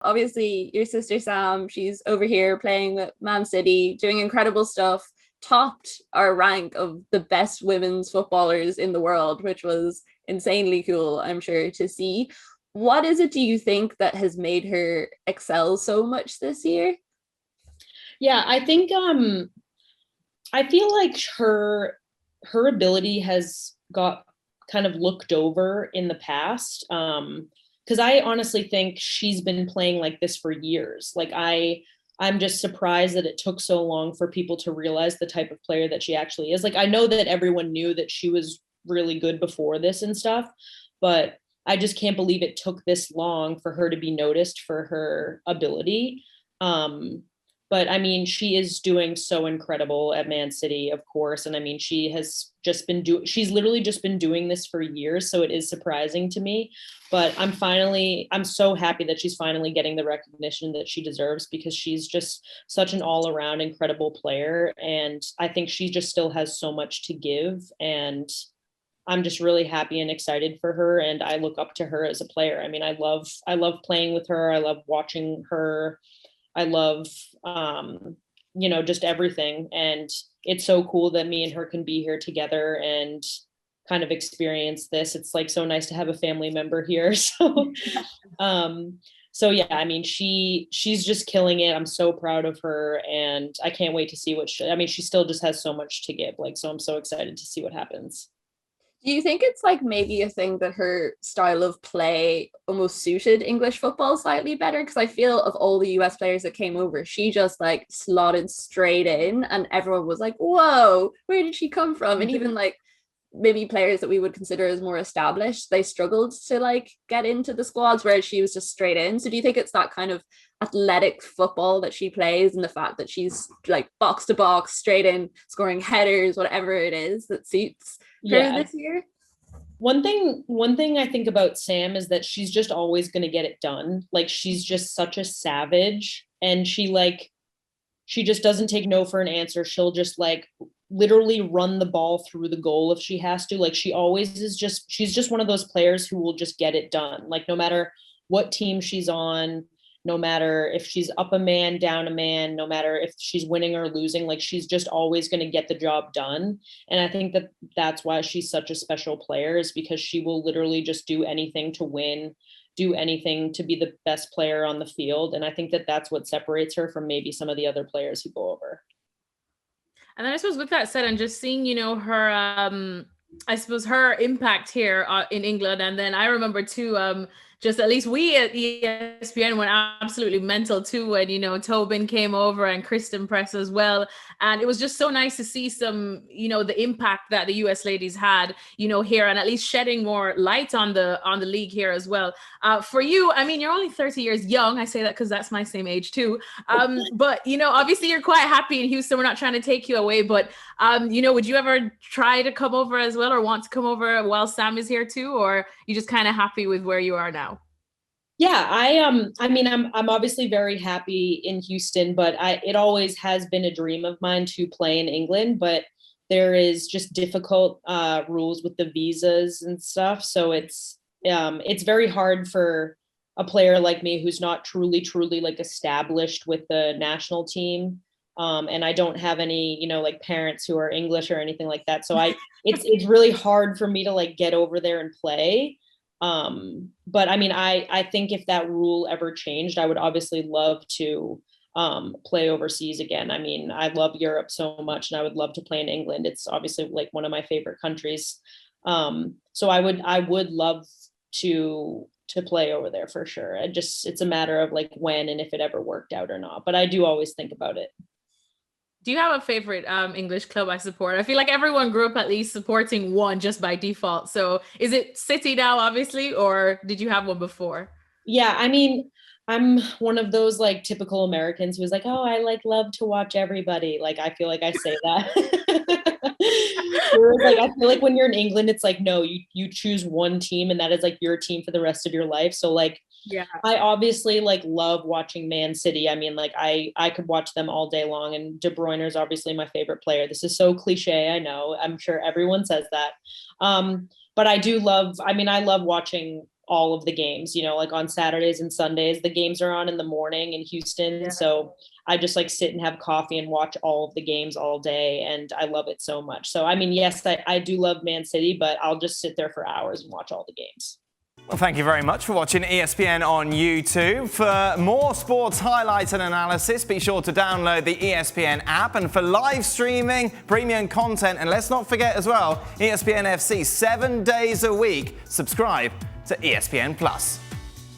Obviously, your sister Sam, she's over here playing with Man City, doing incredible stuff, topped our rank of the best women's footballers in the world, which was insanely cool, I'm sure, to see. What is it, do you think, that has made her excel so much this year? Yeah, I think I feel like her ability has got kind of looked over in the past. Because I honestly think she's been playing like this for years. I'm just surprised that it took so long for people to realize the type of player that she actually is. Like, I know that everyone knew that she was really good before this and stuff, but I just can't believe it took this long for her to be noticed for her ability. Um, but I mean, she is doing so incredible at Man City, of course. And I mean, she's literally just been doing this for years. So it is surprising to me. But I'm so happy that she's finally getting the recognition that she deserves, because she's just such an all around incredible player. And I think she just still has so much to give. And I'm just really happy and excited for her. And I look up to her as a player. I mean, I love playing with her. I love watching her. I love, just everything. And it's so cool that me and her can be here together and kind of experience this. It's like so nice to have a family member here. So yeah, I mean, she's just killing it. I'm so proud of her, and I can't wait to see she still just has so much to give. Like, so I'm so excited to see what happens. Do you think it's like maybe a thing that her style of play almost suited English football slightly better? Because I feel of all the US players that came over, she just like slotted straight in and everyone was like, whoa, where did she come from? And even like maybe players that we would consider as more established, they struggled to like get into the squads, whereas she was just straight in. So do you think it's that kind of athletic football that she plays and the fact that she's like box to box, straight in, scoring headers, whatever it is that suits her Yeah. this year? One thing I think about Sam is that she's just always going to get it done. Like, she's just such a savage, and she just doesn't take no for an answer. She'll just like literally run the ball through the goal if she has to. Like, she's just one of those players who will just get it done. Like, no matter what team she's on, no matter if she's up a man, down a man, no matter if she's winning or losing, like, she's just always going to get the job done. And I think that that's why she's such a special player, is because she will literally just do anything to win, do anything to be the best player on the field. And I think that that's what separates her from maybe some of the other players who go over. And then I suppose with that said, and just seeing, her, I suppose her impact here in England. And then I remember too, just at least we at ESPN went absolutely mental too when, Tobin came over and Kristen Press as well. And it was just so nice to see some, the impact that the US ladies had, here, and at least shedding more light on the league here as well. For you, I mean, you're only 30 years young. I say that because that's my same age too. But, obviously you're quite happy in Houston. We're not trying to take you away, but, would you ever try to come over as well, or want to come over while Sam is here too? Or you just kind of happy with where you are now? Yeah, I mean, I'm obviously very happy in Houston, but it always has been a dream of mine to play in England, but there is just difficult rules with the visas and stuff. So it's very hard for a player like me who's not truly like established with the national team. And I don't have any, like parents who are English or anything like that. So it's really hard for me to like get over there and play. But I mean, I think if that rule ever changed, I would obviously love to play overseas again. I mean, I love Europe so much, and I would love to play in England. It's obviously like one of my favorite countries. So I would love to play over there for sure. It's a matter of like when and if it ever worked out or not. But I do always think about it. Do you have a favorite English club I support? I feel like everyone grew up at least supporting one just by default. So is it City now, obviously, or did you have one before? Yeah, I mean, I'm one of those like typical Americans who's like, oh, I like love to watch everybody. Like, I feel like I say that. Whereas, like, I feel like when you're in England, it's like, no, you choose one team and that is like your team for the rest of your life. So like, yeah, I obviously like love watching Man City. I mean, like I could watch them all day long, and De Bruyne is obviously my favorite player. This is so cliche, I know. I'm sure everyone says that. But I love watching all of the games, you know, like on Saturdays and Sundays, the games are on in the morning in Houston. Yeah. So I just like sit and have coffee and watch all of the games all day. And I love it so much. So, I mean, yes, I do love Man City, but I'll just sit there for hours and watch all the games. Well, thank you very much for watching ESPN on YouTube. For more sports highlights and analysis, be sure to download the ESPN app. And for live streaming, premium content, and let's not forget as well, ESPN FC 7 days a week. Subscribe to ESPN+.